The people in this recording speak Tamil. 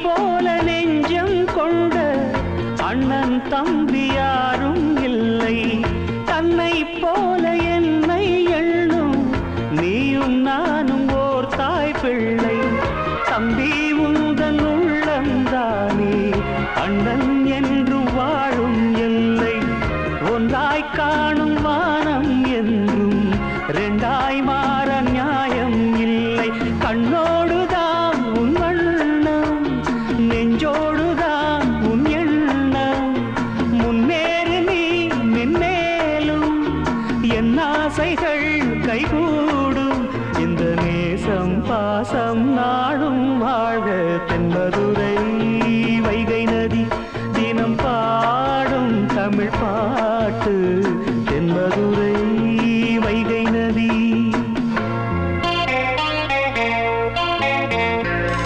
போல நெஞ்சம் கொண்ட அண்ணன் தம்பி யாரும் இல்லை. தன்னை போல என்னை எண்ணும் நீயும் நானும் ஓர் தாய் பிள்ளை. தம்பி உந்தன் உள்ளந்தானே அண்ணன் என்று வாழும் எல்லை. ஒன்றாய் காணும் வானம் என்றும் ரெண்டாய் மாற நியாயம் இல்லை. கண்ணோடுதான் உன் வண்ணம், நெஞ்சோடுதான் உன் எண்ணம். முன்னேறு நீ மென்மேலும், என் ஆசைகள் கைகூடும். இந்த நேசம் பாசம் நாடும் வாழ்க தென்மதுரை.